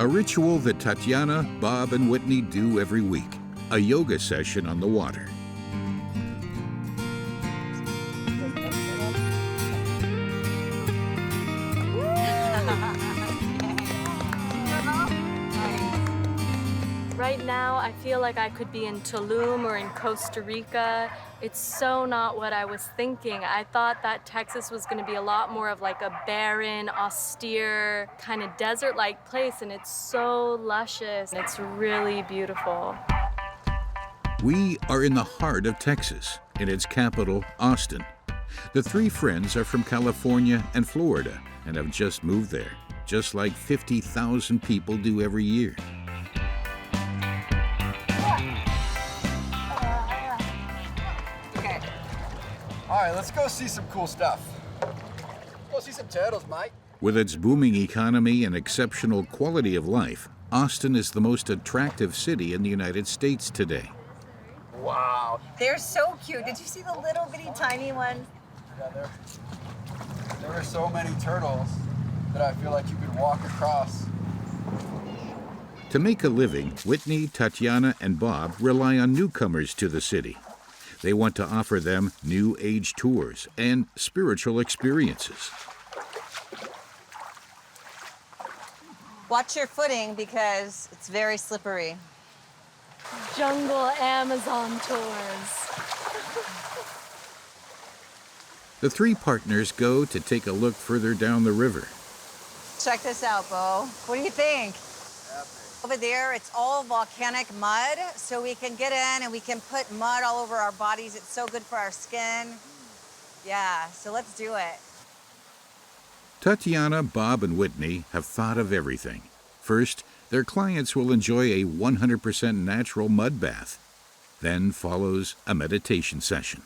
A ritual that Tatiana, Bob, and Whitney do every week. A yoga session on the water. Right now, I feel like I could be in Tulum or in Costa Rica. It's so not what I was thinking. I thought that Texas was going to be a lot more of like a barren, austere, kind of desert-like place, and it's so luscious. It's really beautiful. We are in the heart of Texas, in its capital, Austin. The three friends are from California and Florida and have just moved there, just like 50,000 people do every year. All right, let's go see some cool stuff. Go see some turtles, mate. With its booming economy and exceptional quality of life, Austin is the most attractive city in the United States today. Wow. They're so cute. Did you see the little bitty tiny ones? Yeah, there are so many turtles that I feel like you could walk across. To make a living, Whitney, Tatiana, and Bob rely on newcomers to the city. They want to offer them new age tours and spiritual experiences. Watch your footing because it's very slippery. Jungle Amazon tours. The three partners go to take a look further down the river. Check this out, Bo. What do you think? Over there, it's all volcanic mud, so we can get in and we can put mud all over our bodies. It's so good for our skin. Yeah, so let's do it. Tatiana, Bob, and Whitney have thought of everything. First, their clients will enjoy a 100% natural mud bath. Then follows a meditation session.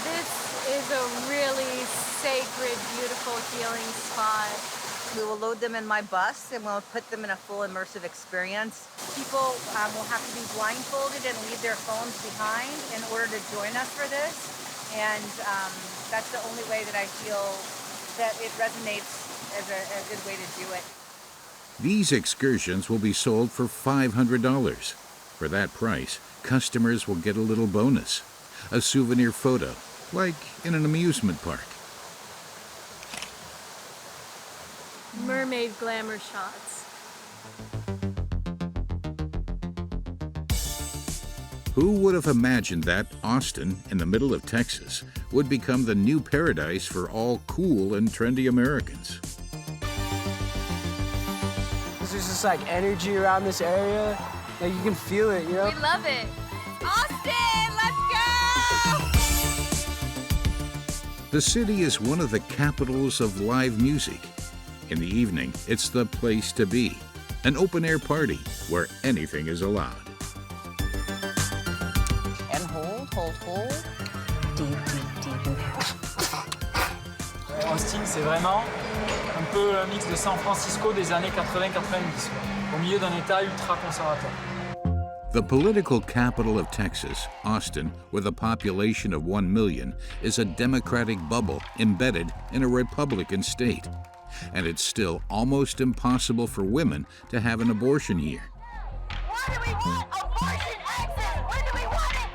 This is a really sacred, beautiful, healing spot. We will load them in my bus and we'll put them in a full immersive experience. People will have to be blindfolded and leave their phones behind in order to join us for this. And that's the only way that I feel that it resonates as a good way to do it. These excursions will be sold for $500. For that price, customers will get a little bonus, a souvenir photo, like in an amusement park. Mermaid glamour shots. Who would have imagined that Austin, in the middle of Texas, would become the new paradise for all cool and trendy Americans? There's just like energy around this area. Like you can feel it, you know? We love it. Austin, let's go! The city is one of the capitals of live music. In the evening, it's the place to be, an open-air party where anything is allowed. And hold. Deep inhale. Austin, c'est vraiment un peu le mix de San Francisco des années 80-90, au milieu d'un état ultra conservateur. The political capital of Texas, Austin, with a population of 1 million, is a democratic bubble embedded in a Republican state. And it's still almost impossible for women to have an abortion here. Why do we want abortion exit? When do we want it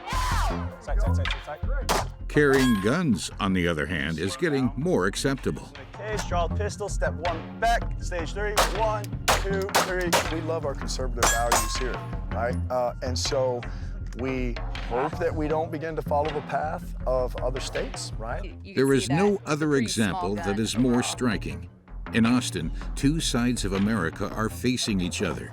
now? Carrying guns, on the other hand, is getting more acceptable. Case, draw pistol, step one back, stage three, 1, 2, 3. We love our conservative values here, right? And so we hope that we don't begin to follow the path of other states, right? There is no other example that is more striking. In Austin, two sides of America are facing each other,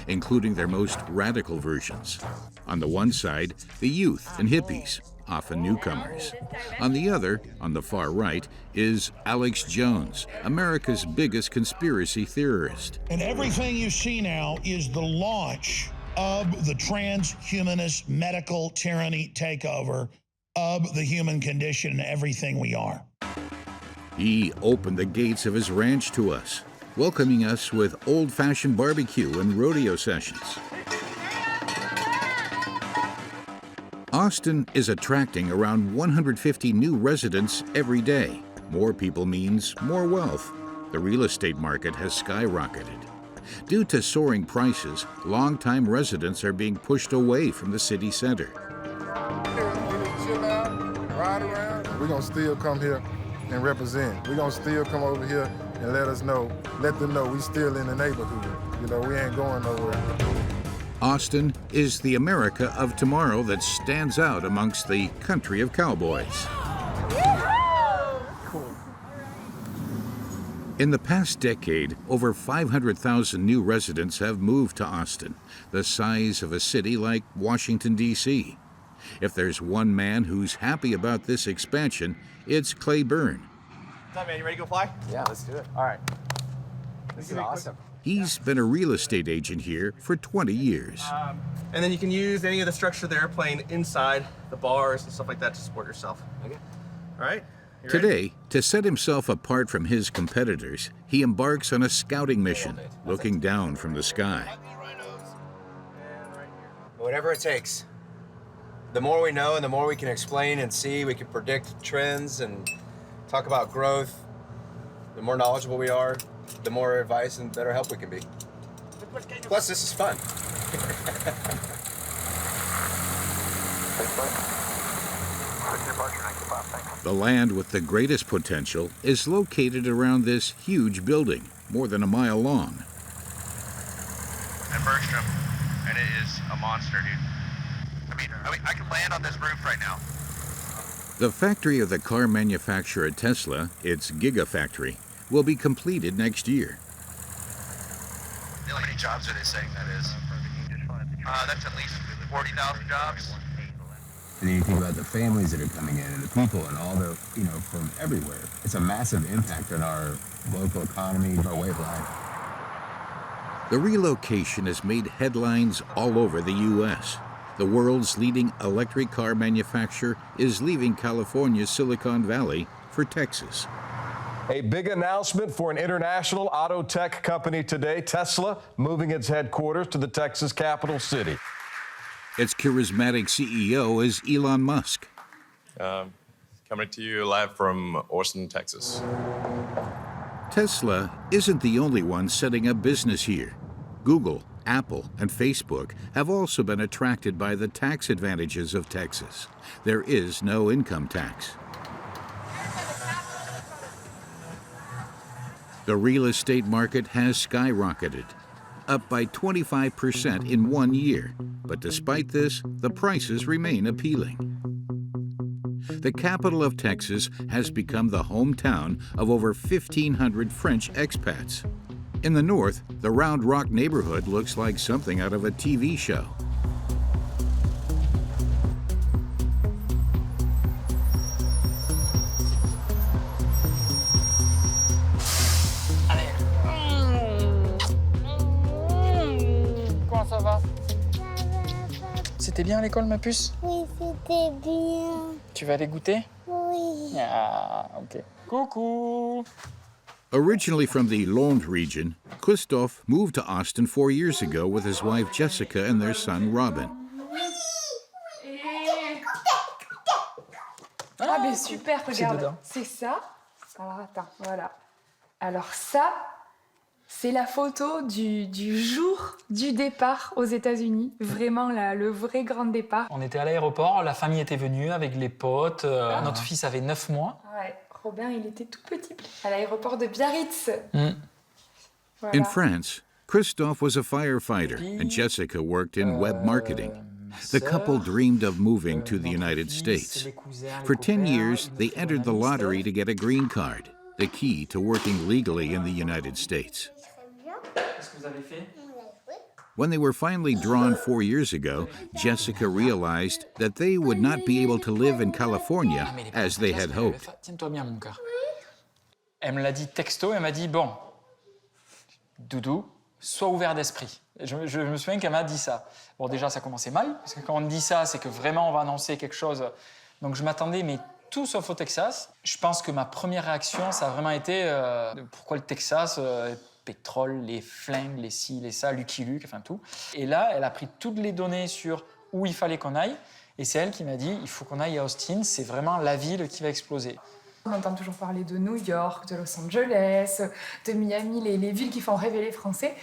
including their most radical versions. On the one side, the youth and hippies, often newcomers. On the other, on the far right, is Alex Jones, America's biggest conspiracy theorist. And everything you see now is the launch of the transhumanist medical tyranny takeover of the human condition and everything we are. He opened the gates of his ranch to us, welcoming us with old-fashioned barbecue and rodeo sessions. Austin is attracting around 150 new residents every day. More people means more wealth. the real estate market has skyrocketed. Due to soaring prices, longtime residents are being pushed away from the city center. Chill out, ride around. We're gonna still come here and represent. We're gonna still come over here and let them know we still in the neighborhood. You know, we ain't going nowhere. Austin is the America of tomorrow that stands out amongst the country of cowboys. In the past decade, over 500,000 new residents have moved to Austin, the size of a city like Washington, D.C. If there's one man who's happy about this expansion, it's Clay Byrne. What's up, man? You ready to go fly? Yeah, let's do it. All right. This is awesome. He's been a real estate agent here for 20 years. And then you can use any of the structure of the airplane inside, the bars and stuff like that to support yourself. Okay. All right. You ready? Today, to set himself apart from his competitors, he embarks on a scouting mission, looking down from the sky. Whatever it takes. The more we know and the more we can explain and see, we can predict trends and talk about growth. The more knowledgeable we are, the more advice and better help we can be. Plus, this is fun. The land with the greatest potential is located around this huge building, more than a mile long. And Bergstrom, and it is a monster, dude. I mean, I can land on this roof right now. The factory of the car manufacturer Tesla, its Gigafactory, will be completed next year. How many jobs are they saying that is? That's at least 40,000 jobs. And then you think about the families that are coming in and the people and all the, from everywhere. It's a massive impact on our local economy, our way of life. The relocation has made headlines all over the U.S. The world's leading electric car manufacturer is leaving California's Silicon Valley for Texas. A big announcement for an international auto tech company today, Tesla, moving its headquarters to the Texas capital city. Its charismatic CEO is Elon Musk. Coming to you live from Austin, Texas. Tesla isn't the only one setting up business here. Google, Apple, and Facebook have also been attracted by the tax advantages of Texas. There is no income tax. The real estate market has skyrocketed, up by 25% in 1 year. But despite this, the prices remain appealing. The capital of Texas has become the hometown of over 1,500 French expats. In the north, the Round Rock neighborhood looks like something out of a TV show. Comment ça va? C'était bien à l'école, ma puce? Oui, c'était bien. Tu vas aller goûter? Oui. Ah, ok. Coucou! Originally from the Landes region, Christophe moved to Austin 4 years ago with his wife Jessica and their son Robin. Ah, ben super, regarde. C'est ça. Alors, attends, voilà. Alors ça, c'est la photo du jour du départ aux États-Unis. Vraiment, le vrai grand départ. On était à l'aéroport, la famille était venue avec les potes. Notre fils avait 9 mois. Ouais, Robin, il était tout petit. À l'aéroport de Biarritz. Voilà. In France, Christophe was a firefighter and Jessica worked in web marketing. The couple dreamed of moving to the United States. For 10 years, they entered the lottery to get a green card, the key to working legally in the United States. When they were finally drawn 4 years ago, Jessica realized that they would not be able to live in California as they had hoped. Tiens-toi bien, mon cœur. Elle me l'a dit texto, elle m'a dit, bon, Doudou, sois ouvert d'esprit. Je me souviens qu'elle m'a dit ça. Bon, déjà, ça commençait mal, parce que quand on me dit ça, c'est que vraiment, on va annoncer quelque chose. Donc, je m'attendais, mais tout sauf au Texas. Je pense que ma première réaction, ça a vraiment été pourquoi le Texas pétrole, les flingues, les ci, les ça, Lucky Luke, enfin tout. Et là, elle a pris toutes les données sur où il fallait qu'on aille. Et c'est elle qui m'a dit, il faut qu'on aille à Austin, c'est vraiment la ville qui va exploser. On entend toujours parler de New York, de Los Angeles, de Miami, les villes qui font rêver les Français.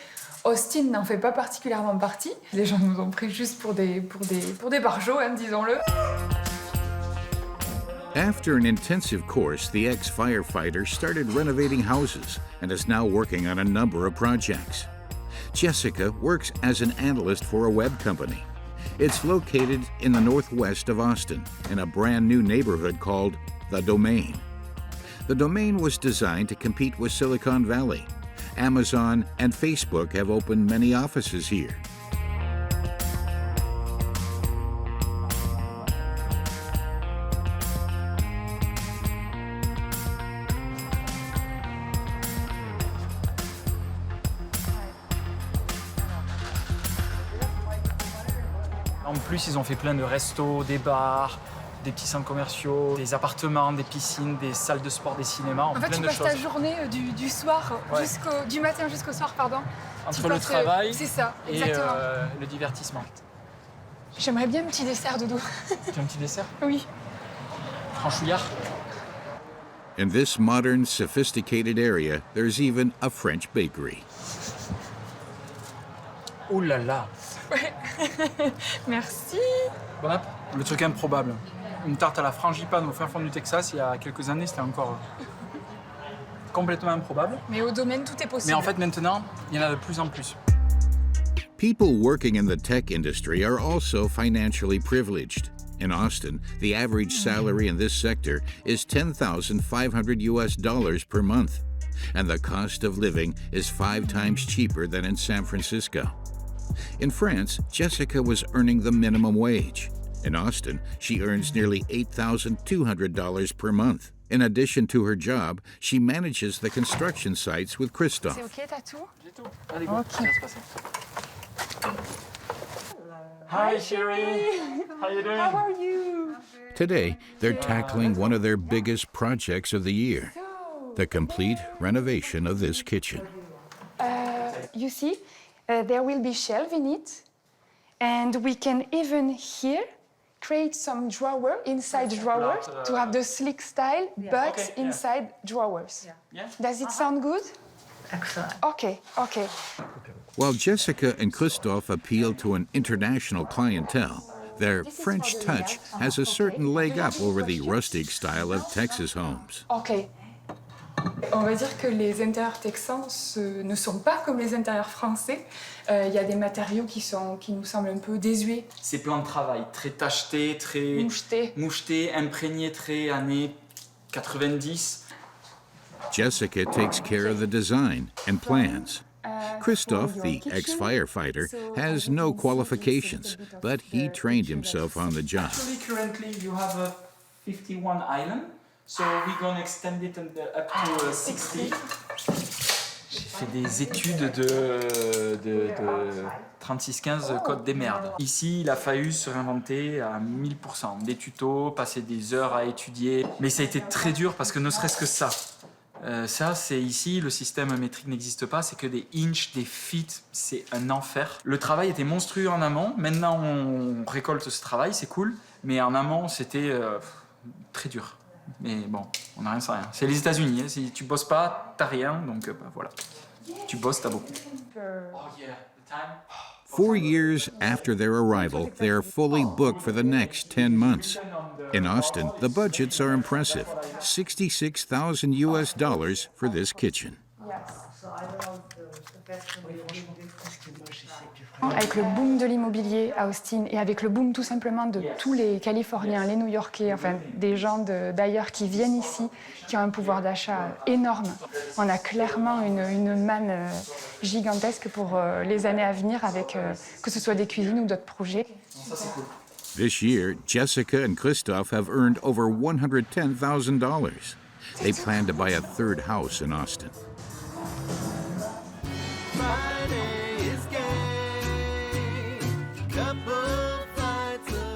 Austin n'en fait pas particulièrement partie. Les gens nous ont pris juste pour des barjots, hein, disons-le. After an intensive course, the ex-firefighter started renovating houses and is now working on a number of projects. Jessica works as an analyst for a web company. It's located in the northwest of Austin in a brand new neighborhood called The Domain. The Domain was designed to compete with Silicon Valley. Amazon and Facebook have opened many offices here. En plus, ils ont fait plein de restos, des bars, des petits centres commerciaux, des appartements, des piscines, des salles de sport, des cinémas, En fait, plein tu de passes choses. ta journée du soir Ouais. du matin jusqu'au soir, pardon. Entre Tu le passes, travail c'est ça, et exactement. le divertissement. J'aimerais bien un petit dessert, Doudou. Tu as un petit dessert? Oui. Franchouillard? In this modern, sophisticated area, there's even a French bakery. Oh là là! Ouais. Merci. Bon app. Le truc improbable. Une tarte à la frangipane au fin fond du Texas, il y a quelques années, c'était encore complètement improbable. Mais au domaine, tout est possible. Mais en fait, maintenant, il y en a de plus en plus. People working in the tech industry are also financially privileged. In Austin, the average salary in this sector is $10,500 per month, and the cost of living is 5 times cheaper than in San Francisco. In France, Jessica was earning the minimum wage. In Austin, she earns nearly $8,200 per month. In addition to her job, she manages the construction sites with Christophe. C'est OK, t'as tout? J'ai tout. Allez, go. Ok. Ça va se passer. Hi, Sherry. How you doing? How are you? Today, they're tackling one of their biggest projects of the year, the complete renovation of this kitchen. You see, there will be shelf in it, and we can even here create some drawer inside drawers to have the sleek style, but Okay, yeah. inside drawers. Yeah. Does it sound good? Excellent. Okay, okay. While Jessica and Christophe appeal to an international clientele, their French touch has a certain leg up over the rustic style of Texas homes. Ok. On va dire que les intérieurs texans ne sont pas comme les intérieurs français. Il y a des matériaux qui nous semblent un peu désuets. Ces plans de travail très tachetés, très mouchetés, imprégnés, très années 90. Jessica takes care of the design and plans. Christophe, the ex-firefighter, has no qualifications, but he trained himself on the job. Actually, currently you have a 51 island, so we're going to extend it up to 60. J'ai fait des études de 36-15 code des merdes. Ici, il a fallu se réinventer à 1000%. Des tutos, passer des heures à étudier. Mais ça a été très dur parce que ne serait-ce que ça. Ça, c'est ici, le système métrique n'existe pas, c'est que des inches, des feet, c'est un enfer. Le travail était monstrueux en amont, maintenant on récolte ce travail, c'est cool, mais en amont, c'était très dur. Mais bon, on n'a rien sans rien. C'est les États-Unis, hein. Si tu bosses pas, t'as rien, donc voilà. Tu bosses, t'as beaucoup. Oh yeah, the time. 4 years after their arrival, they are fully booked for the next 10 months. In Austin, the budgets are impressive, $66,000 for this kitchen. Avec le boom de l'immobilier à Austin et avec le boom tout simplement de tous les Californiens, les New-Yorkais, enfin des gens d'ailleurs qui viennent ici, qui ont un pouvoir d'achat énorme, on a clairement une manne gigantesque pour les années à venir avec que ce soit des cuisines ou d'autres projets. Ça, c'est cool. This year, Jessica and Christophe have earned over $110,000. They plan to buy a third house in Austin.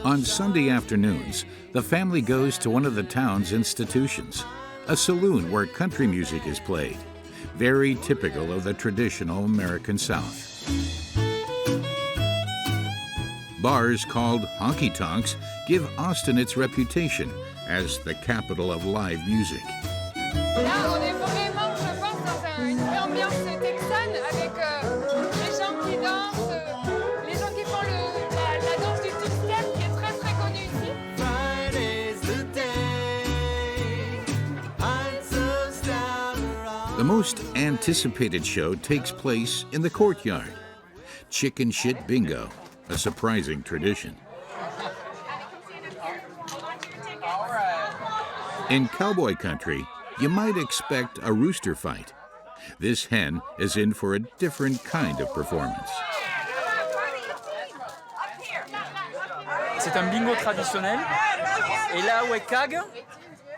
On Sunday afternoons, the family goes to one of the town's institutions, a saloon where country music is played, very typical of the traditional American South. Bars called honky-tonks give Austin its reputation as the capital of live music. Là, on est vraiment, je pense, dans une vraie ambiance texane avec les gens qui dansent, les gens qui font la danse du two-step qui est très très connue ici. The most anticipated show takes place in the courtyard. Chicken Shit Bingo, a surprising tradition. In cowboy country, you might expect a rooster fight. This hen is in for a different kind of performance. C'est un bingo traditionnel. Et là où est CAG,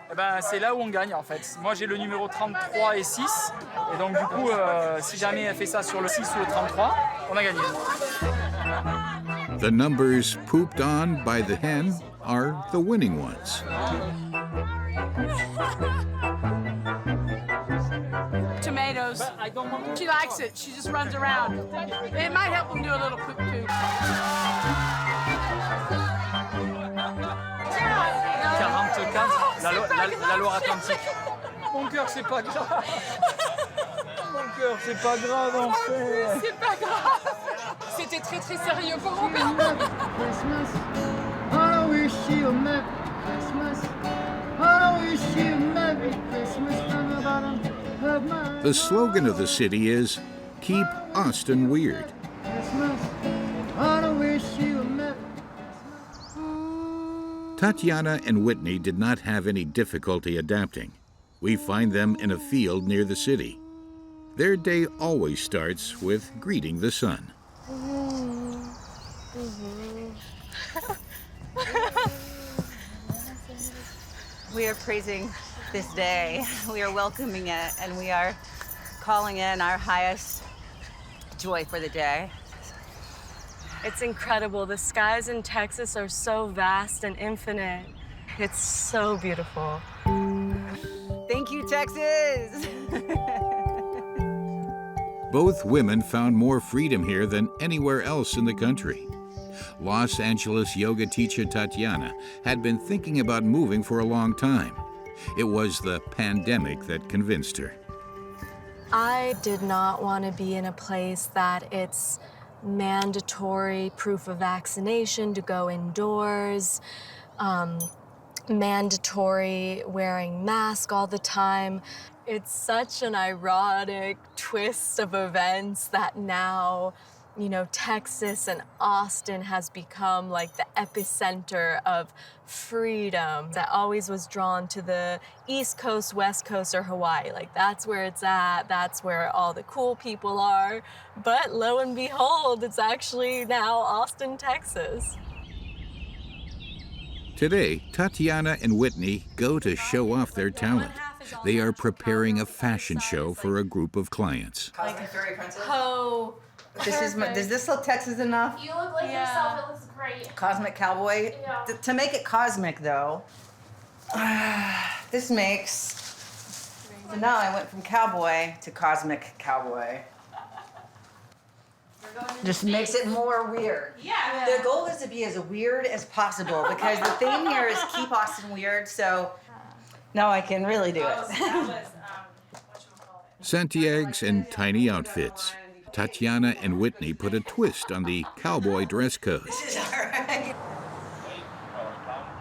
eh ben, c'est là où on gagne en fait. Moi j'ai le numéro 33 et 6. Et donc du coup, si jamais elle fait ça sur le 6 ou le 33, on a gagné. The numbers pooped on by the hen are the winning ones. Tomatoes. She likes it. She just runs around. It might help them do a little poop too. 44, la Loire-Atlantique. Mon cœur, c'est pas grave. Mon cœur, c'est pas grave, en fait. C'est pas grave. C'était très très sérieux pour mon père. The slogan of the city is, "Keep Austin Weird." Tatiana and Whitney did not have any difficulty adapting. We find them in a field near the city. Their day always starts with greeting the sun. We are praising this day. We are welcoming it, and we are calling in our highest joy for the day. It's incredible. The skies in Texas are so vast and infinite. It's so beautiful. Thank you, Texas! Both women found more freedom here than anywhere else in the country. Los Angeles yoga teacher Tatiana had been thinking about moving for a long time. It was the pandemic that convinced her. I did not want to be in a place that it's mandatory proof of vaccination to go indoors, mandatory wearing mask all the time. It's such an ironic twist of events that now, you know, Texas and Austin has become like the epicenter of freedom. That always was drawn to the East Coast, West Coast, or Hawaii. Like that's where it's at, that's where all the cool people are. But lo and behold, it's actually now Austin, Texas. Today, Tatiana and Whitney go to show off their talent. They are preparing a fashion show for a group of clients. Cosmic Fairy Princess. Oh. Does this look Texas enough? You look like yourself. It looks great. Cosmic Cowboy. Yeah. To make it cosmic, though, this makes. So now I went from cowboy to cosmic cowboy. Just makes it more weird. Yeah. The goal is to be as weird as possible because the theme here is keep Austin weird. So now I can really do it. Santiago's in tiny outfits. Tatiana and Whitney put a twist on the cowboy dress code. This is all right.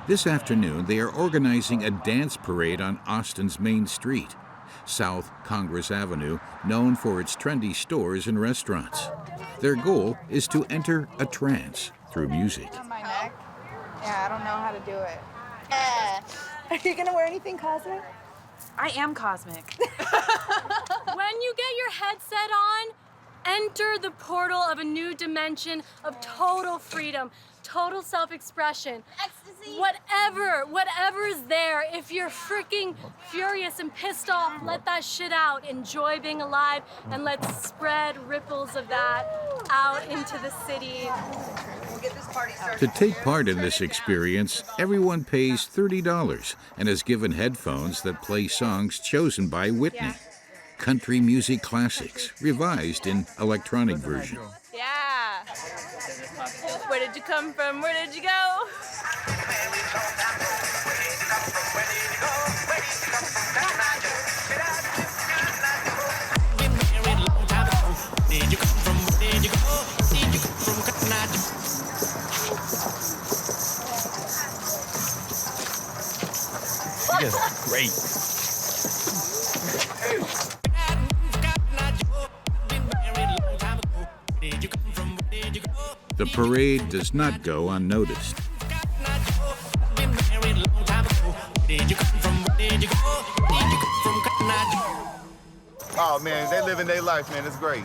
This afternoon, they are organizing a dance parade on Austin's main street, South Congress Avenue, known for its trendy stores and restaurants. Their goal is to enter a trance through music. On my neck. Yeah, I don't know how to do it. Are you gonna wear anything cosmic? I am cosmic. When you get your headset on, enter the portal of a new dimension of total freedom, total self-expression. Ecstasy. Whatever is there, if you're freaking furious and pissed off, let that shit out. Enjoy being alive, and let's spread ripples of that out into the city. We'll get this party started. To take part in this experience, everyone pays $30 and is given headphones that play songs chosen by Whitney. Country music classics, revised in electronic version. Yeah. Yeah. Where did you come from? Where did you go? You guys are great. The parade does not go unnoticed. Oh man, they living their life, man. It's great.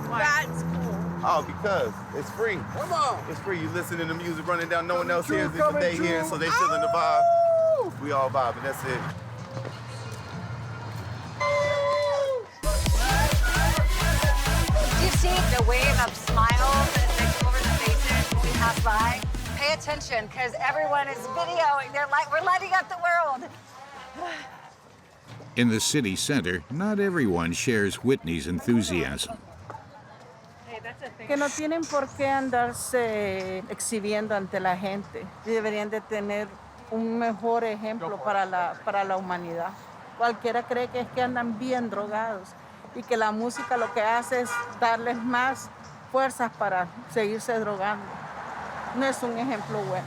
That's cool. Oh, because it's free. Come on. It's free. You listening to music running down. No one else hears it, but they hear it, so they feeling the vibe. We all vibing. That's it. Do you see the wave of smiles that come over the faces when we pass by? Pay attention, because everyone is videoing. They're like, we're lighting up the world. In the city center, not everyone shares Whitney's enthusiasm. Que no tienen por qué andarse exhibiendo ante la gente. Deberían de tener un mejor ejemplo para la humanidad. Cualquiera cree que es que andan bien drogados y que la música lo que hace es darles más fuerzas para seguirse drogando. No es un ejemplo bueno.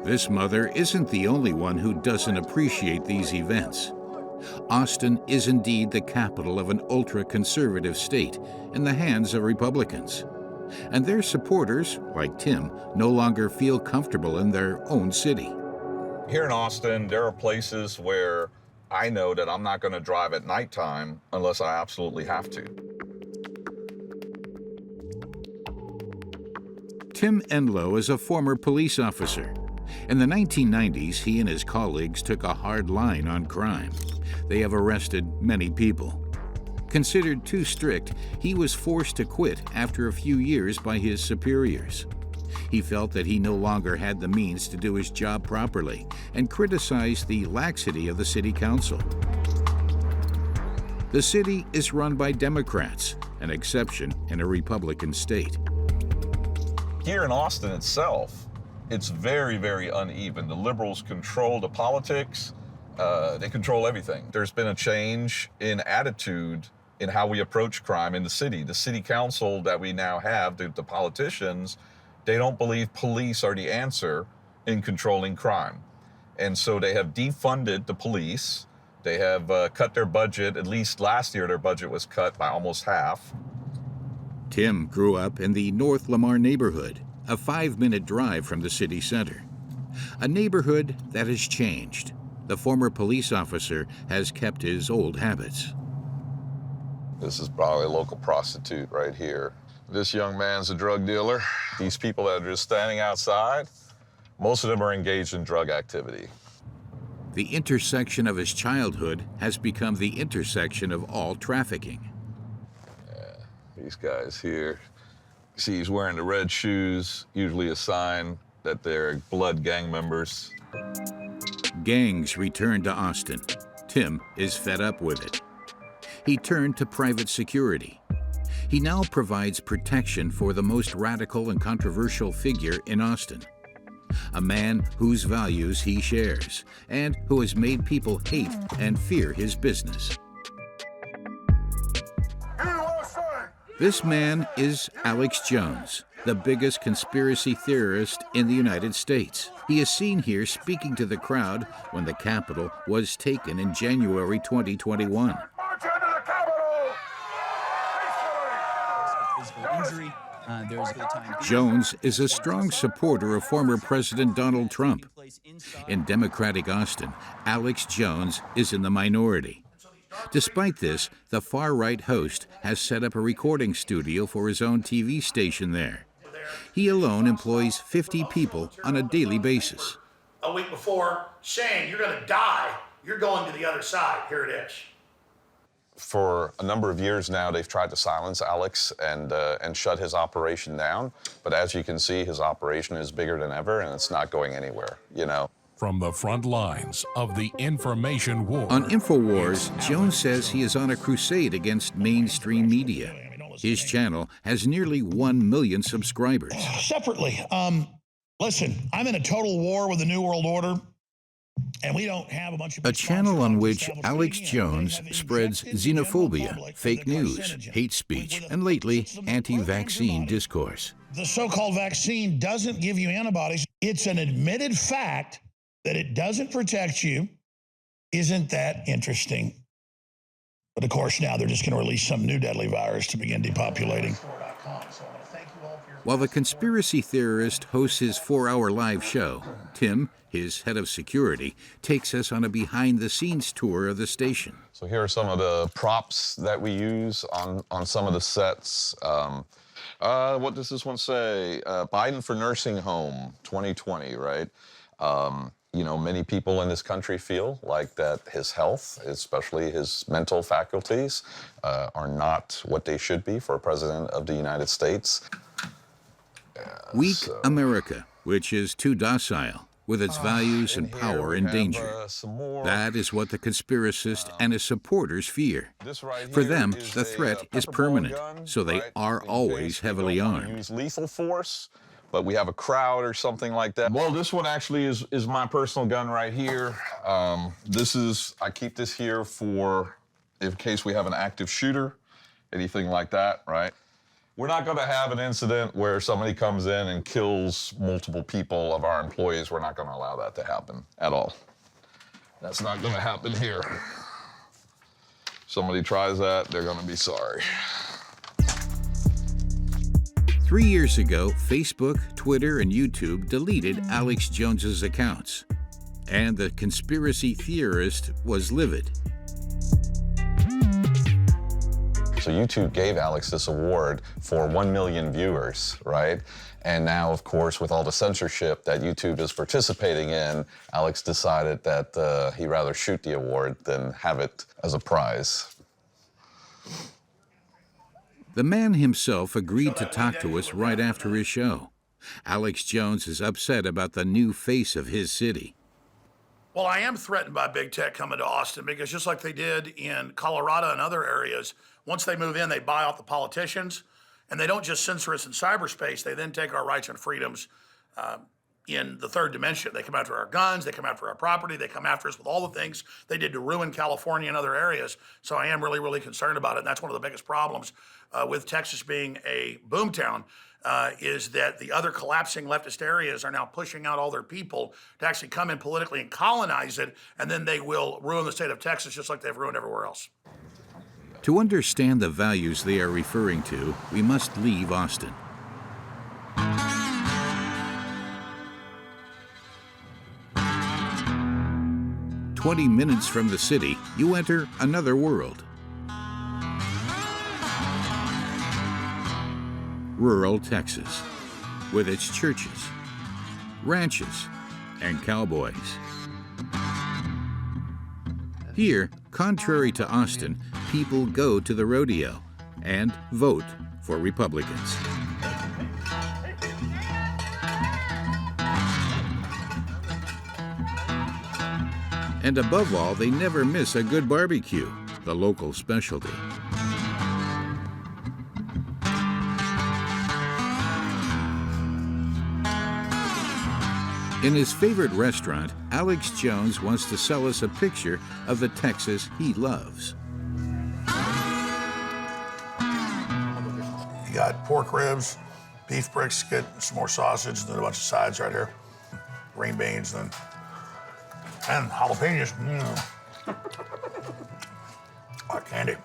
This mother isn't the only one who doesn't appreciate these events. Austin is indeed the capital of an ultra-conservative state in the hands of Republicans. And their supporters, like Tim, no longer feel comfortable in their own city. Here in Austin, there are places where I know that I'm not going to drive at nighttime unless I absolutely have to. Tim Enlow is a former police officer. In the 1990s, he and his colleagues took a hard line on crime. They have arrested many people. Considered too strict, he was forced to quit after a few years by his superiors. He felt that he no longer had the means to do his job properly and criticized the laxity of the city council. The city is run by Democrats, an exception in a Republican state. Here in Austin itself, it's very, very uneven. The liberals control the politics. They control everything. There's been a change in attitude in how we approach crime in the city. The city council that we now have, the politicians, they don't believe police are the answer in controlling crime. And so they have defunded the police. They have cut their budget. At least last year, their budget was cut by almost half. Tim grew up in the North Lamar neighborhood, a 5-minute drive from the city center. A neighborhood that has changed. The former police officer has kept his old habits. This is probably a local prostitute right here. This young man's a drug dealer. These people that are just standing outside, most of them are engaged in drug activity. The intersection of his childhood has become the intersection of all trafficking. These guys here, see he's wearing the red shoes, usually a sign that they're blood gang members. Gangs return to Austin. Tim is fed up with it. He turned to private security. He now provides protection for the most radical and controversial figure in Austin. A man whose values he shares and who has made people hate and fear his business. This man is Alex Jones, the biggest conspiracy theorist in the United States. He is seen here speaking to the crowd when the Capitol was taken in January 2021. Jones is a strong supporter of former President Donald Trump. In Democratic Austin, Alex Jones is in the minority. Despite this, the far-right host has set up a recording studio for his own TV station there. He alone employs 50 people on a daily basis. A week before, Shane, you're going to die. You're going to the other side. Here it is. For a number of years now, they've tried to silence Alex and shut his operation down. But as you can see, his operation is bigger than ever, and it's not going anywhere, you know. From the front lines of the information war. On InfoWars, Jones says he is on a crusade against mainstream media. His channel has nearly 1 million subscribers. Separately, listen, I'm in a total war with the New World Order, and we don't have a bunch of... A channel on which Alex Jones spreads xenophobia, fake news, hate speech, and lately, anti-vaccine discourse. The so-called vaccine doesn't give you antibodies. It's an admitted fact that it doesn't protect you. Isn't that interesting? But of course, now they're just going to release some new deadly virus to begin depopulating. While the conspiracy theorist hosts his 4-hour live show, Tim, his head of security, takes us on a behind-the-scenes tour of the station. So here are some of the props that we use on some of the sets. What does this one say? Biden for nursing home 2020, right? You know, many people in this country feel like that his health, especially his mental faculties, are not what they should be for a president of the United States. Weak America, which is too docile, with its values and power in danger. That is what the conspiracist and his supporters fear. For them, the threat is permanent, so they are always heavily armed. Use lethal force, but we have a crowd or something like that. Well, this one actually is my personal gun right here. I keep this here for in case we have an active shooter, anything like that, right? We're not going to have an incident where somebody comes in and kills multiple people of our employees. We're not going to allow that to happen at all. That's not going to happen here. Somebody tries that, they're going to be sorry. 3 years ago, Facebook, Twitter, and YouTube deleted Alex Jones's accounts, and the conspiracy theorist was livid. So YouTube gave Alex this award for 1 million viewers, right? And now, of course, with all the censorship that YouTube is participating in, Alex decided that he'd rather shoot the award than have it as a prize. The man himself agreed to talk to us right after his show. Alex Jones is upset about the new face of his city. Well, I am threatened by big tech coming to Austin because just like they did in Colorado and other areas, once they move in, they buy out the politicians, and they don't just censor us in cyberspace. They then take our rights and freedoms in the third dimension. They come after our guns, they come after our property, they come after us with all the things they did to ruin California and other areas. So I am really, really concerned about it, and that's one of the biggest problems with Texas being a boomtown. Is that the other collapsing leftist areas are now pushing out all their people to actually come in politically and colonize it, and then they will ruin the state of Texas just like they've ruined everywhere else. To understand the values they are referring to, we must leave Austin. "20 minutes from the city, you enter another world. Rural Texas, with its churches, ranches, and cowboys. Here, contrary to Austin, people go to the rodeo and vote for Republicans. And above all, they never miss a good barbecue, the local specialty. In his favorite restaurant, Alex Jones wants to sell us a picture of the Texas he loves. You got pork ribs, beef brisket, some more sausage, and then a bunch of sides right here. Green beans, and jalapenos. Like candy.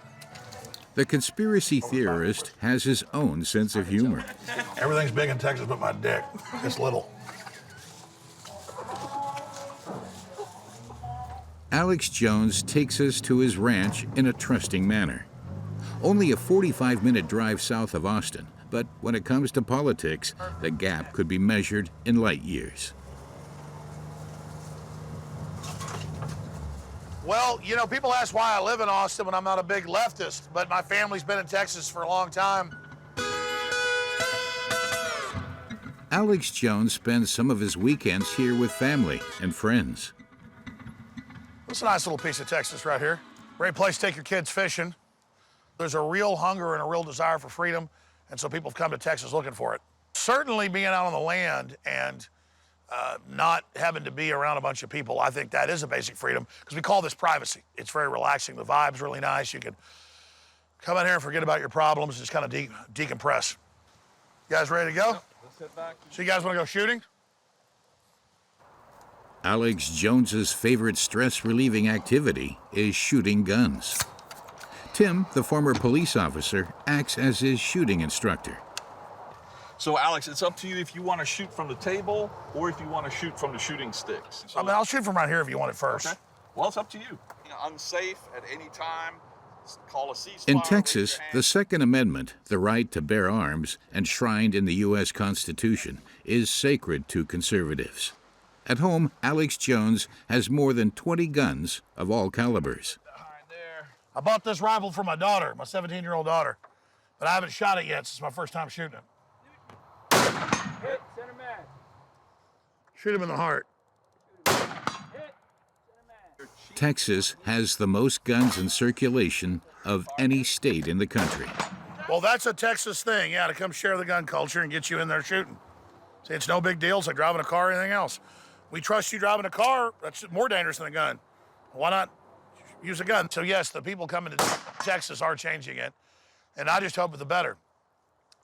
The conspiracy theorist has his own sense of humor. Everything's big in Texas but my dick. It's little. Alex Jones takes us to his ranch in a trusting manner. Only a 45-minute drive south of Austin, but when it comes to politics, the gap could be measured in light years. Well, you know, people ask why I live in Austin when I'm not a big leftist, but my family's been in Texas for a long time. Alex Jones spends some of his weekends here with family and friends. It's a nice little piece of Texas right here. Great place to take your kids fishing. There's a real hunger and a real desire for freedom, and so people have come to Texas looking for it. Certainly being out on the land and not having to be around a bunch of people, I think that is a basic freedom, because we call this privacy. It's very relaxing. The vibe's really nice. You can come out here and forget about your problems and just kind of decompress. You guys ready to go? Let's head back. So you guys want to go shooting? Alex Jones's favorite stress-relieving activity is shooting guns. Tim, the former police officer, acts as his shooting instructor. So, Alex, it's up to you if you want to shoot from the table or if you want to shoot from the shooting sticks. So, I mean, I'll shoot from right here if you want it first. Okay. Well, it's up to you. Unsafe at any time, call a ceasefire. In Texas, the Second Amendment, the right to bear arms, enshrined in the U.S. Constitution, is sacred to conservatives. At home, Alex Jones has more than 20 guns of all calibers. I bought this rifle for my daughter, my 17-year-old daughter, but I haven't shot it yet. This is my first time shooting it. Hit, center man. Shoot him in the heart. Texas has the most guns in circulation of any state in the country. Well, that's a Texas thing, yeah, to come share the gun culture and get you in there shooting. See, it's no big deal. It's like driving a car or anything else. We trust you driving a car. That's more dangerous than a gun. Why not use a gun? So, yes, the people coming to Texas are changing it, and I just hope for the better.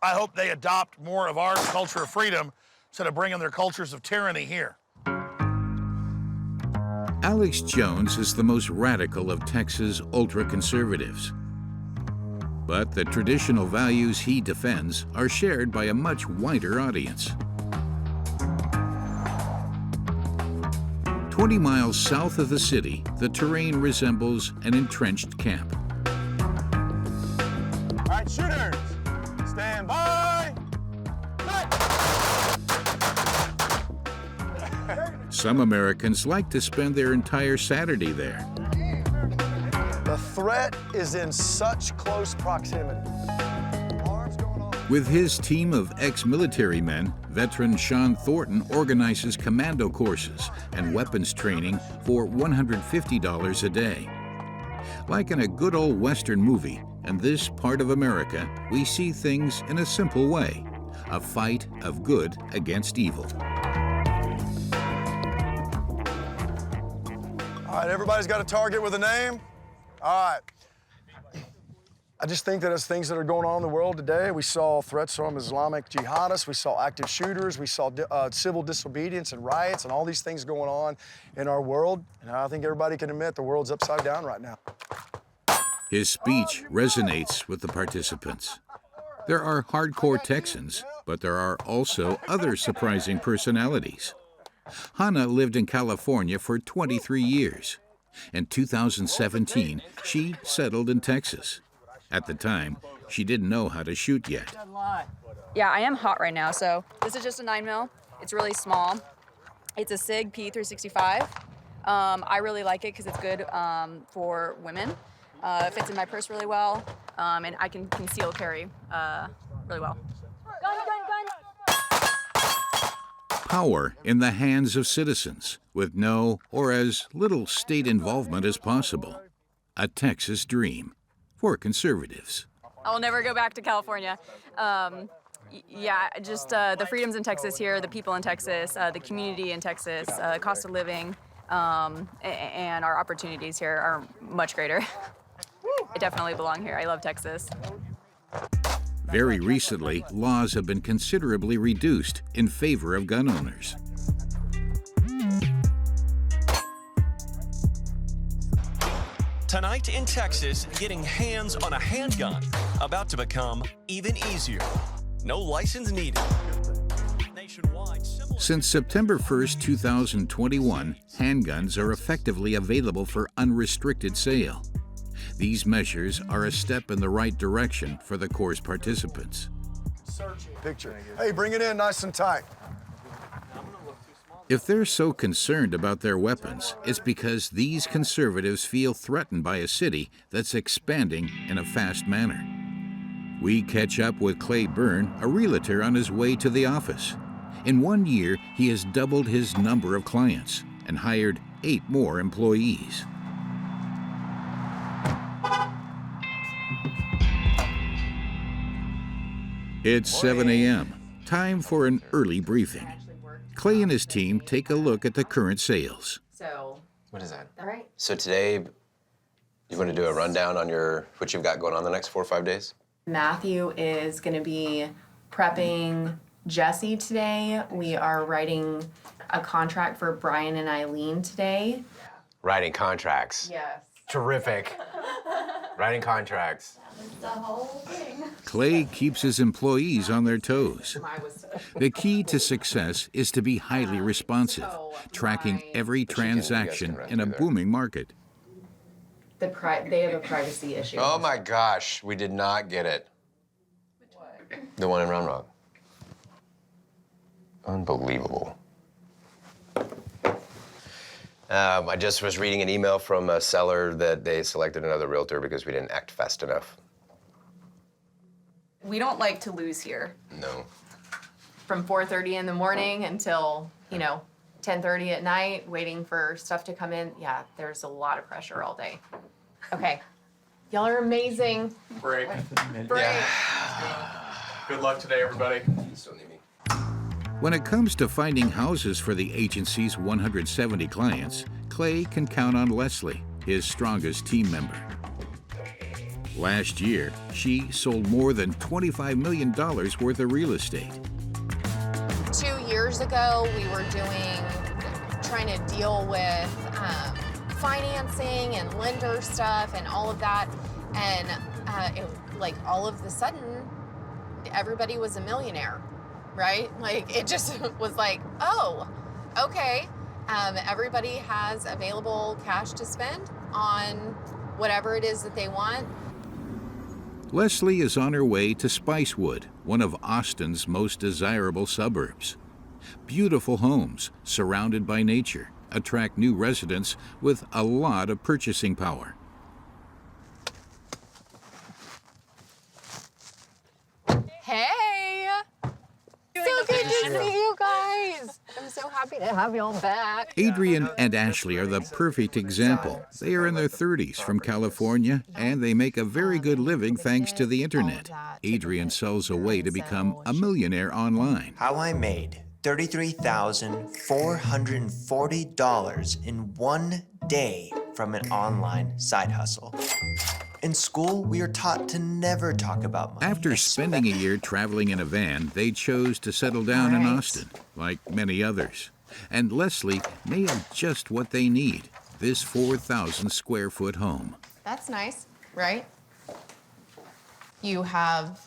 I hope they adopt more of our culture of freedom instead of bringing their cultures of tyranny here. Alex Jones is the most radical of Texas ultra-conservatives. But the traditional values he defends are shared by a much wider audience. 20 miles south of the city, the terrain resembles an entrenched camp. All right, shooters, stand by. Some Americans like to spend their entire Saturday there. The threat is in such close proximity. With his team of ex-military men, veteran Sean Thornton organizes commando courses and weapons training for $150 a day. Like in a good old Western movie, in this part of America, we see things in a simple way: a fight of good against evil. All right, everybody's got a target with a name? All right. I just think that as things that are going on in the world today, we saw threats from Islamic jihadists, we saw active shooters, we saw civil disobedience and riots and all these things going on in our world. And I think everybody can admit the world's upside down right now. His speech resonates with the participants. There are hardcore Texans, but there are also other surprising personalities. Hannah lived in California for 23 years. In 2017, she settled in Texas. At the time, she didn't know how to shoot yet. Yeah, I am hot right now, so this is just a 9mm. It's really small. It's a SIG P365. I really like it because it's good for women. It fits in my purse really well, and I can conceal carry really well. Power in the hands of citizens, with no or as little state involvement as possible. A Texas dream for conservatives. I will never go back to California. Yeah, just the freedoms in Texas here, the people in Texas, the community in Texas, cost of living, and our opportunities here are much greater. I definitely belong here. I love Texas. Very recently, laws have been considerably reduced in favor of gun owners. Tonight in Texas, getting hands on a handgun about to become even easier. No license needed. Nationwide, Since September 1st, 2021, handguns are effectively available for unrestricted sale. These measures are a step in the right direction for the course participants. Picture. Hey, bring it in nice and tight. If they're so concerned about their weapons, it's because these conservatives feel threatened by a city that's expanding in a fast manner. We catch up with Clay Byrne, a realtor on his way to the office. In 1 year, he has doubled his number of clients and hired 8 more employees. It's 7 a.m. Time for an early briefing. Clay and his team take a look at the current sales. So, What is that? all right. So today, you want to do a rundown on what you've got going on the next 4 or 5 days? Matthew is going to be prepping Jesse today. We are writing a contract for Brian and Eileen today. Writing contracts. Yes. Terrific. Writing contracts. The whole thing. Clay keeps his employees on their toes. The key to success is to be highly responsive, tracking every transaction in a booming market. They have a privacy issue. Oh my gosh, we did not get it. The one in Round Rock. Unbelievable. I just was reading an email from a seller that they selected another realtor because we didn't act fast enough. We don't like to lose here. No. From 4:30 in the morning until, 10:30 at night, waiting for stuff to come in. Yeah, there's a lot of pressure all day. Okay. Y'all are amazing. Break. Break. Good luck today, everybody. When it comes to finding houses for the agency's 170 clients, Clay can count on Leslie, his strongest team member. Last year, she sold more than $25 million worth of real estate. 2 years ago, we were trying to deal with financing and lender stuff and all of that. And all of a sudden, everybody was a millionaire, right? It just was like, oh, okay. Everybody has available cash to spend on whatever it is that they want. Leslie is on her way to Spicewood, one of Austin's most desirable suburbs. Beautiful homes, surrounded by nature, attract new residents with a lot of purchasing power. Hey! So good to see you guys. I'm so happy to have y'all back. Adrian and Ashley are the perfect example. They are in their 30s from California, and they make a very good living thanks to the internet. Adrian sells a way to become a millionaire online. How I made $33,440 in one day from an online side hustle. In school, we are taught to never talk about money. After spending a year traveling in a van, they chose to settle down in Austin, like many others. And Leslie may have just what they need, this 4,000 square foot home. That's nice, right? You have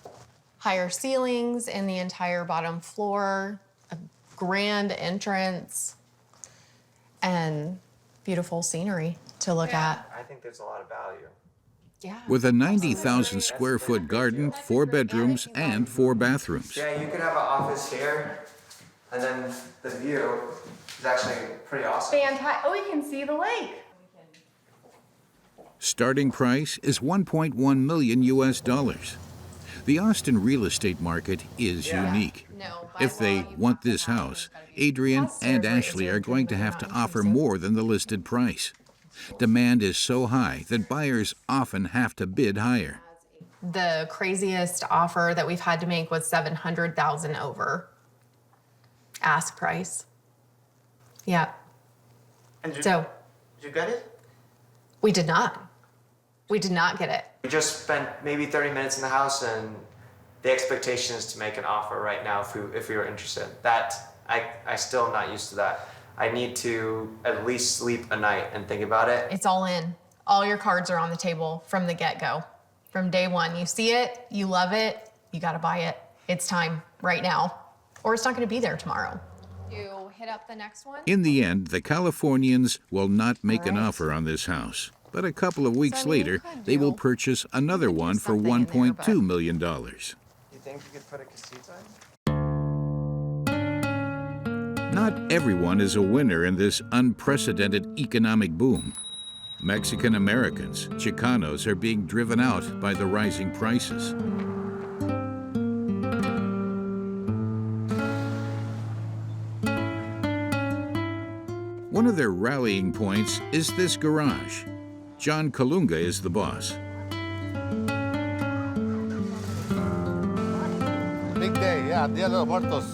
higher ceilings in the entire bottom floor, a grand entrance, and beautiful scenery to look at. I think there's a lot of value. Yeah. With a 90,000 square foot garden, 4 bedrooms, and 4 bathrooms. Yeah, you could have an office here, and then the view is actually pretty awesome. Fantastic. Oh, we can see the lake. Starting price is $1.1 million US. The Austin real estate market is unique. If they want this house, Adrian and Ashley are going to have to offer more than the listed price. Demand is so high that buyers often have to bid higher. The craziest offer that we've had to make was $700,000 over ask price. Yeah. And did So you get it? we did not. We did not get it. We just spent maybe 30 minutes in the house, and the expectation is to make an offer right now if we were interested. That, I still am not used to that. I need to at least sleep a night and think about it. It's all in. All your cards are on the table from the get-go. From day one, you see it, you love it, you gotta buy it. It's time right now, or it's not gonna be there tomorrow. You hit up the next one? In the end, the Californians will not make an offer on this house. But a couple of weeks later, they will purchase another one for $1.2 million. You think you could put a casita in? Not everyone is a winner in this unprecedented economic boom. Mexican Americans, Chicanos, are being driven out by the rising prices. One of their rallying points is this garage. John Kalunga is the boss. Yeah, Dia de los Muertos.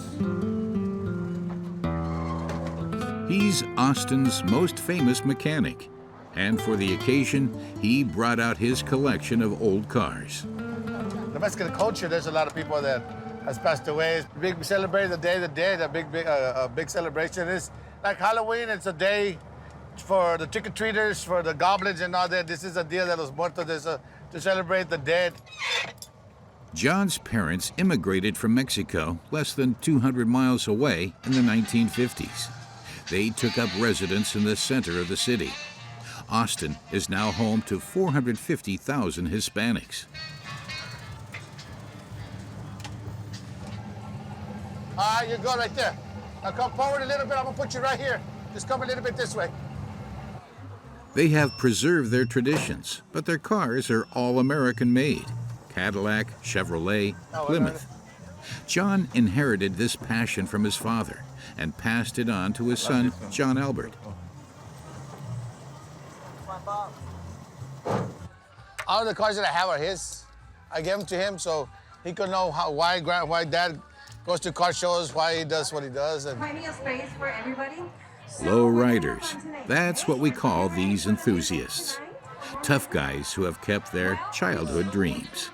He's Austin's most famous mechanic, and for the occasion, he brought out his collection of old cars. The Mexican culture, there's a lot of people that has passed away. We celebrate the Day of the Dead, a big celebration. It's like Halloween, it's a day for the trick-or-treaters, for the goblins and all that. This is a Dia de los Muertos, to celebrate the dead. John's parents immigrated from Mexico less than 200 miles away in the 1950s. They took up residence in the center of the city. Austin is now home to 450,000 Hispanics. All right, you're good right there. Now come forward a little bit. I'm gonna put you right here. Just come a little bit this way. They have preserved their traditions, but their cars are all American made. Cadillac, Chevrolet, Plymouth. John inherited this passion from his father and passed it on to his son, John Albert. All of the cars that I have are his. I gave them to him so he could know why Dad goes to car shows, why he does what he does. And Plenty of space for everybody. Lowriders. That's what we call these enthusiasts. Tough guys who have kept their childhood dreams.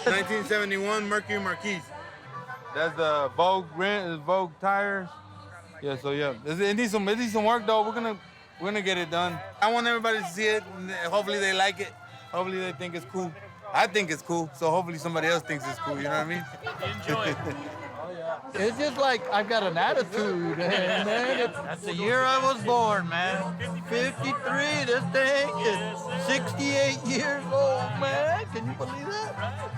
1971 Mercury Marquise. That's the Vogue Vogue tires. Yeah, so yeah, it needs some work though. We're gonna get it done. I want everybody to see it. And hopefully they like it. Hopefully they think it's cool. I think it's cool, so hopefully somebody else thinks it's cool. You know what I mean? Enjoy it. It's just like I've got an attitude, and man, that's the year I was born, man. 53, this thing is 68 years old, man. Can you believe that?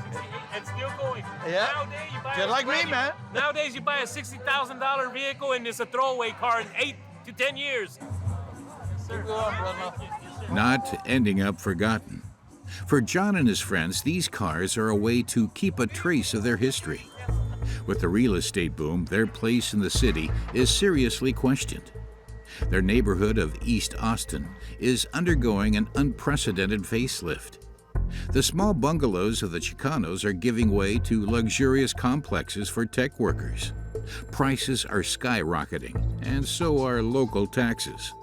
And still going. Yeah. Nowadays, you buy Just like me, man. Nowadays, you buy a $60,000 vehicle and it's a throwaway car in 8 to 10 years. Keep going, brother. Not ending up forgotten. For John and his friends, these cars are a way to keep a trace of their history. With the real estate boom, their place in the city is seriously questioned. Their neighborhood of East Austin is undergoing an unprecedented facelift. The small bungalows of the Chicanos are giving way to luxurious complexes for tech workers. Prices are skyrocketing, and so are local taxes.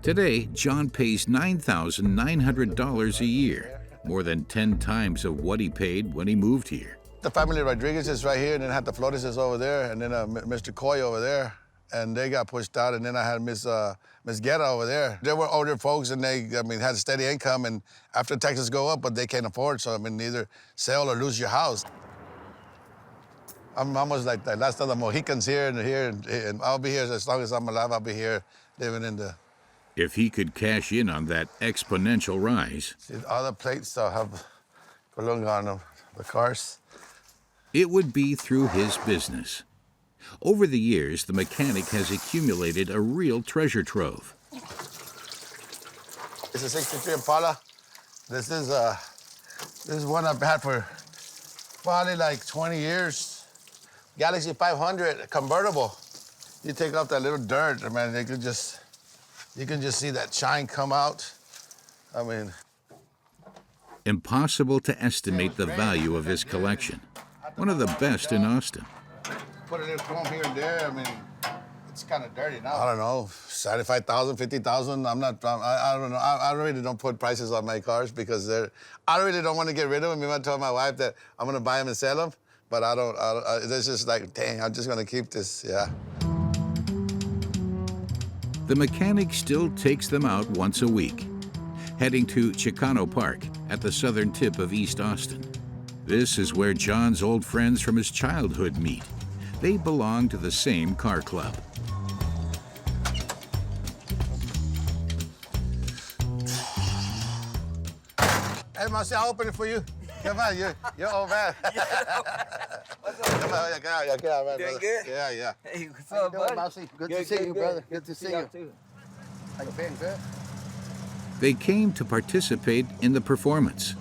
Today, John pays $9,900 a year, more than 10 times of what he paid when he moved here. the family Rodriguez is right here, and then I had the Flores over there, and then Mr. Coy over there, and they got pushed out, and then I had Miss Guerra over there. They were older folks, and they, had a steady income, and after taxes go up, but they can't afford, so either sell or lose your house. I'm almost like the last of the Mohicans here, and I'll be here as long as I'm alive. I'll be here living in the... If he could cash in on that exponential rise. See, all the plates have Colunga on them, the cars. It would be through his business. Over the years, the mechanic has accumulated a real treasure trove. It's a 63 Impala. This is one I've had for probably like 20 years. Galaxy 500 convertible. You take off that little dirt, man, you can just see that shine come out. Impossible to estimate the value of his collection. One of the best in Austin. Put a little chrome here and there, it's kind of dirty now. I don't know, 75,000, 50,000. I don't know. I really don't put prices on my cars because I really don't want to get rid of them. I told my wife that I'm going to buy them and sell them, but it's just like, dang, I'm just going to keep this, yeah. The mechanic still takes them out once a week, heading to Chicano Park at the southern tip of East Austin. This is where John's old friends from his childhood meet. They belong to the same car club. Hey, Marcy, I'll open it for you. Come on, you're old man. Come on, man. Doing good? Yeah. Hey, what's How you up, doing, bud? Marcy? Good to see you, brother. Good to see you. How you been, good? They came to participate in the performance,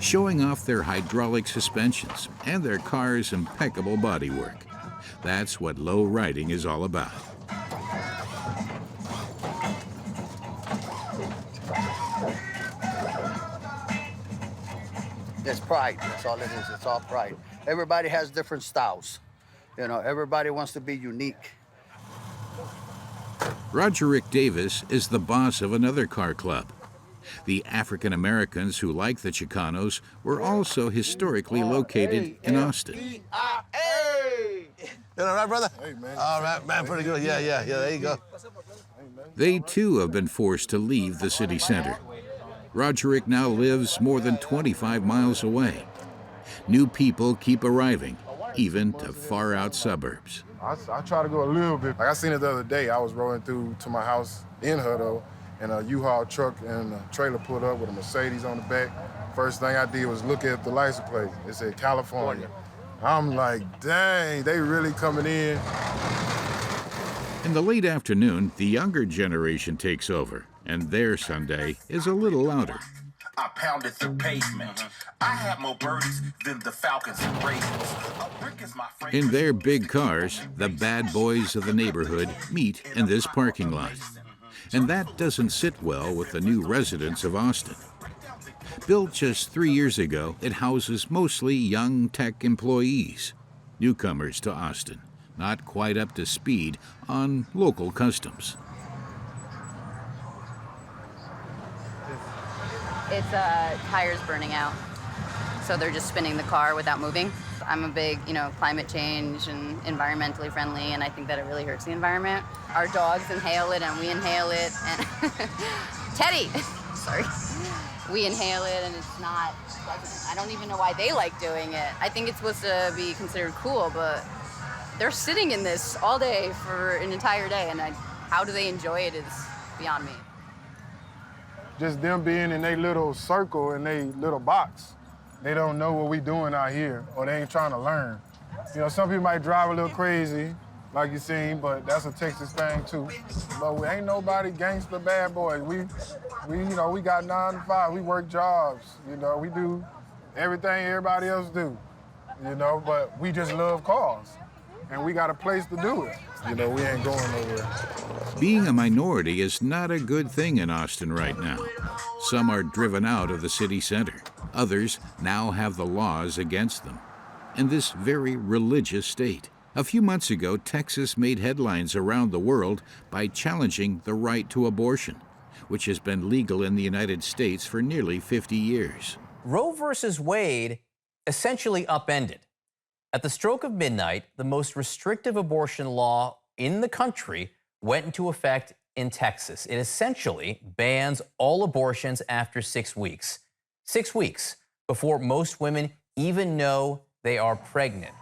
showing off their hydraulic suspensions and their car's impeccable bodywork. That's what low riding is all about. It's pride. That's all it is. It's all pride. Everybody has different styles. You know, everybody wants to be unique. Roderick Davis is the boss of another car club. The African Americans who like the Chicanos were also historically located in Austin. You know, right, brother? Hey, man. All right, man, pretty good. Yeah, there you go. They too have been forced to leave the city center. Roderick now lives more than 25 miles away. New people keep arriving, even to far out suburbs. I try to go a little bit. Like I seen it the other day. I was rolling through to my house in Hutto, and a U-Haul truck and a trailer pulled up with a Mercedes on the back. First thing I did was look at the license plate. It said California. I'm like, dang, they really coming in. In the late afternoon, the younger generation takes over, and their Sunday is a little louder. I pounded the pavement. I had more birdies than the Falcons and Ravens. A brick is my favorite. In their big cars, the bad boys of the neighborhood meet in this parking lot. And that doesn't sit well with the new residents of Austin. Built just 3 years ago, it houses mostly young tech employees, newcomers to Austin, not quite up to speed on local customs. It's tires burning out, so they're just spinning the car without moving. I'm a big, climate change and environmentally friendly, and I think that it really hurts the environment. Our dogs inhale it, and we inhale it, and Teddy, sorry, we inhale it, and it's not pleasant. I don't even know why they like doing it. I think it's supposed to be considered cool, but they're sitting in this all day for an entire day, and how do they enjoy it is beyond me. Just them being in their little circle, in their little box. They don't know what we doing out here, or they ain't trying to learn. Some people might drive a little crazy, like you seen, but that's a Texas thing too. But we ain't nobody gangster bad boys. We got 9 to 5. We work jobs. We do everything everybody else do. But we just love cars, and we got a place to do it. We ain't going nowhere. Being a minority is not a good thing in Austin right now. Some are driven out of the city center. Others now have the laws against them. In this very religious state. A few months ago, Texas made headlines around the world by challenging the right to abortion, which has been legal in the United States for nearly 50 years. Roe versus Wade essentially upended. At the stroke of midnight, the most restrictive abortion law in the country went into effect in Texas. It essentially bans all abortions after 6 weeks. 6 weeks before most women even know they are pregnant.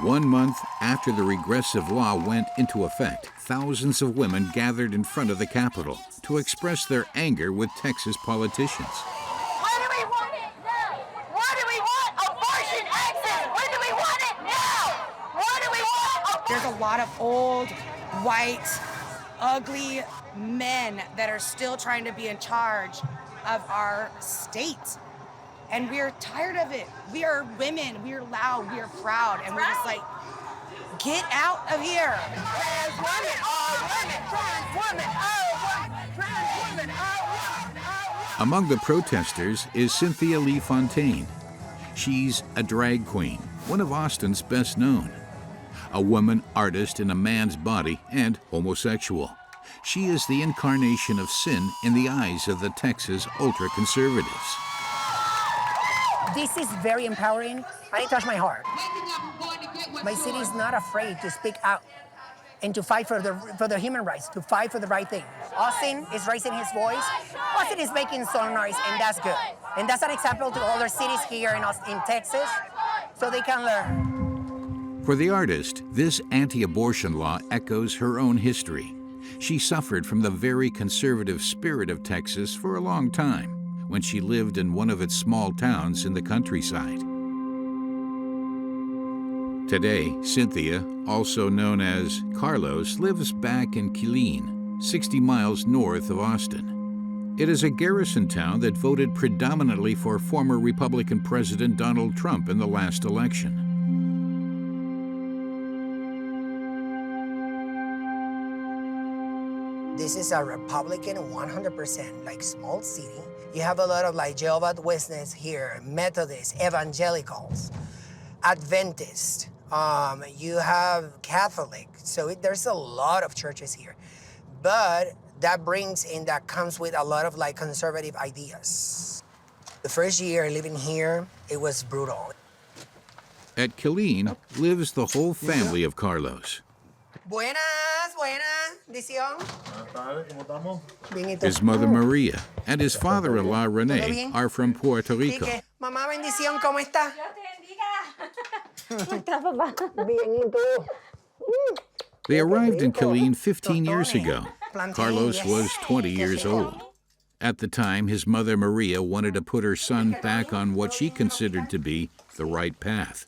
1 month after the regressive law went into effect, thousands of women gathered in front of the Capitol to express their anger with Texas politicians. When do we want it now? What do we want? Abortion access! When do we want it now? What do we want? There's a lot of old, white, ugly men that are still trying to be in charge of our state. And we're tired of it. We are women, we are loud, we are proud, and we're just like, get out of here. Trans women are women. Trans women are women. Trans women are women. Among the protesters is Cynthia Lee Fontaine. She's a drag queen, one of Austin's best known. A woman artist in a man's body and homosexual. She is the incarnation of sin in the eyes of the Texas ultra-conservatives. This is very empowering, and it touched my heart. My city is not afraid to speak out and to fight for the human rights, to fight for the right thing. Austin is raising his voice. Austin is making some noise, and that's good. And that's an example to other cities here in Texas, so they can learn. For the artist, this anti-abortion law echoes her own history. She suffered from the very conservative spirit of Texas for a long time, when she lived in one of its small towns in the countryside. Today, Cynthia, also known as Carlos, lives back in Killeen, 60 miles north of Austin. It is a garrison town that voted predominantly for former Republican President Donald Trump in the last election. The This is a Republican 100%, like small city. You have a lot of like Jehovah's Witnesses here, Methodists, Evangelicals, Adventists. You have Catholic. So there's a lot of churches here. But that comes with a lot of like conservative ideas. The first year living here, it was brutal. At Killeen lives the whole family of Carlos. Buenas, bendición. His mother Maria and his father-in-law Rene are from Puerto Rico. Mamá, bendición, ¿cómo está? ¿Cómo está, papá? Bien, ¿y tú? They arrived in Killeen 15 years ago. Carlos was 20 years old. At the time, his mother Maria wanted to put her son back on what she considered to be the right path.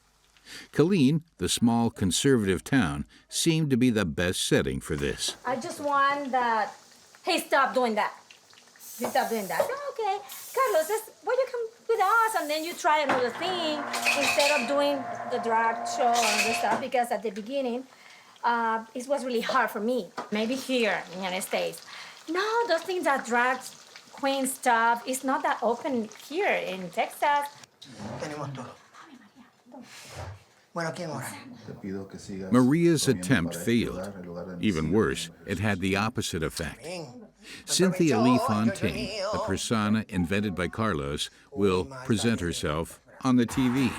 Killeen, the small conservative town, seemed to be the best setting for this. I just want that. Hey, stop doing that. You stop doing that. Oh, okay. Carlos, why you come with us and then you try another thing instead of doing the drag show and other stuff? Because at the beginning, it was really hard for me. Maybe here in the United States. No, those things that drag queen stuff is not that open here in Texas. Maria's attempt failed. Even worse, it had the opposite effect. Cynthia Lee Fontaine, the persona invented by Carlos, will present herself on the TV.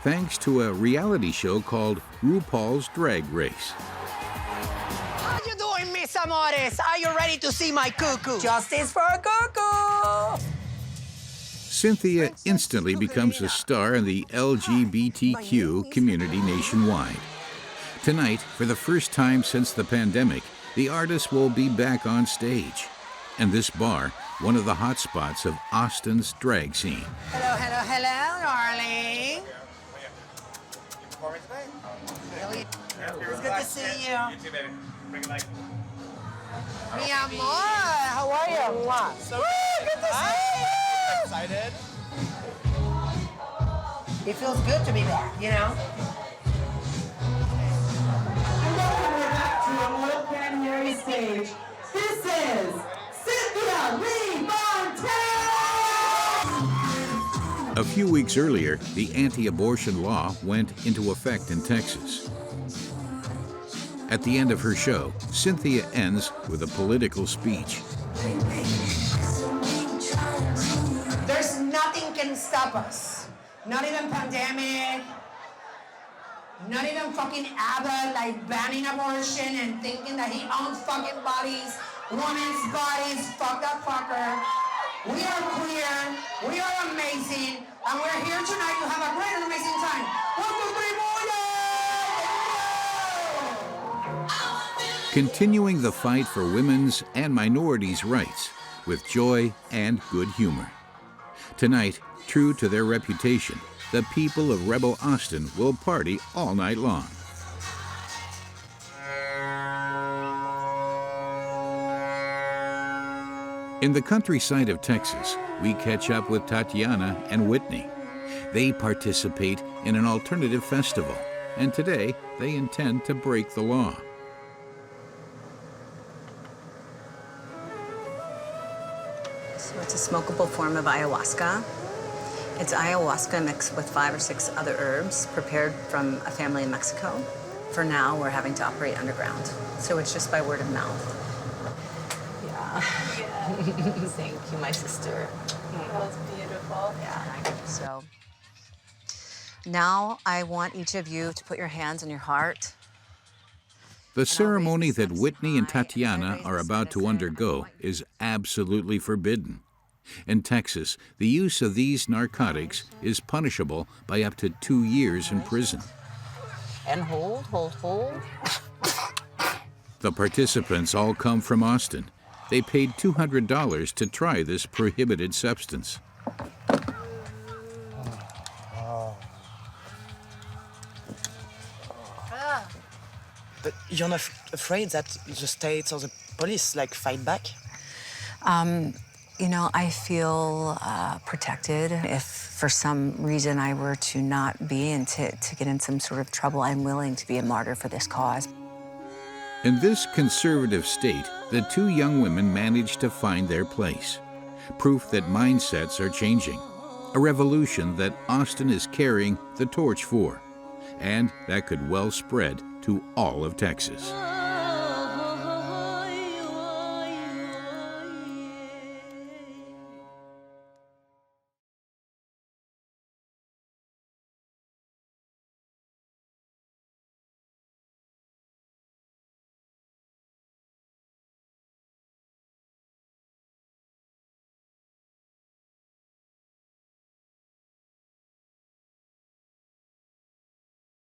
Thanks to a reality show called RuPaul's Drag Race. How you doing, mis amores? Are you ready to see my cuckoo? Justice for cuckoo! Cynthia instantly becomes a star in the LGBTQ community nationwide. Tonight, for the first time since the pandemic, the artist will be back on stage. And this bar, one of the hot spots of Austin's drag scene. Hello, hello, hello, darling. It's good to see you. You too, baby. Bring it like. Mi amor, how are you? So good to see you. Excited. It feels good to be back, you know? To a multi-category stage. This is Cynthia Lee Fontaine! A few weeks earlier, the anti-abortion law went into effect in Texas. At the end of her show, Cynthia ends with a political speech. There's nothing can stop us. Not even pandemic. Not even fucking Abbott, like banning abortion and thinking that he owns fucking bodies, women's bodies. Fuck that fucker. We are queer. We are amazing. And we're here tonight to have a great and amazing time. 1, 2, 3, Continuing the fight for women's and minorities' rights with joy and good humor. Tonight, true to their reputation, the people of Rebel Austin will party all night long. In the countryside of Texas, we catch up with Tatiana and Whitney. They participate in an alternative festival, and today they intend to break the law. So it's a smokable form of ayahuasca. It's ayahuasca mixed with 5 or 6 other herbs prepared from a family in Mexico. For now, we're having to operate underground. So it's just by word of mouth. Yeah. Thank you, my sister. That was beautiful. Yeah. So now I want each of you to put your hands on your heart. The ceremony that Whitney and Tatiana are about to undergo is absolutely forbidden. In Texas, the use of these narcotics is punishable by up to 2 years in prison. And hold, hold, hold. The participants all come from Austin. They paid $200 to try this prohibited substance. But you're not afraid that the state or the police fight back? You know, I feel protected. If for some reason I were to not be and to get in some sort of trouble, I'm willing to be a martyr for this cause. In this conservative state, the two young women managed to find their place. Proof that mindsets are changing. A revolution that Austin is carrying the torch for. And that could well spread to all of Texas.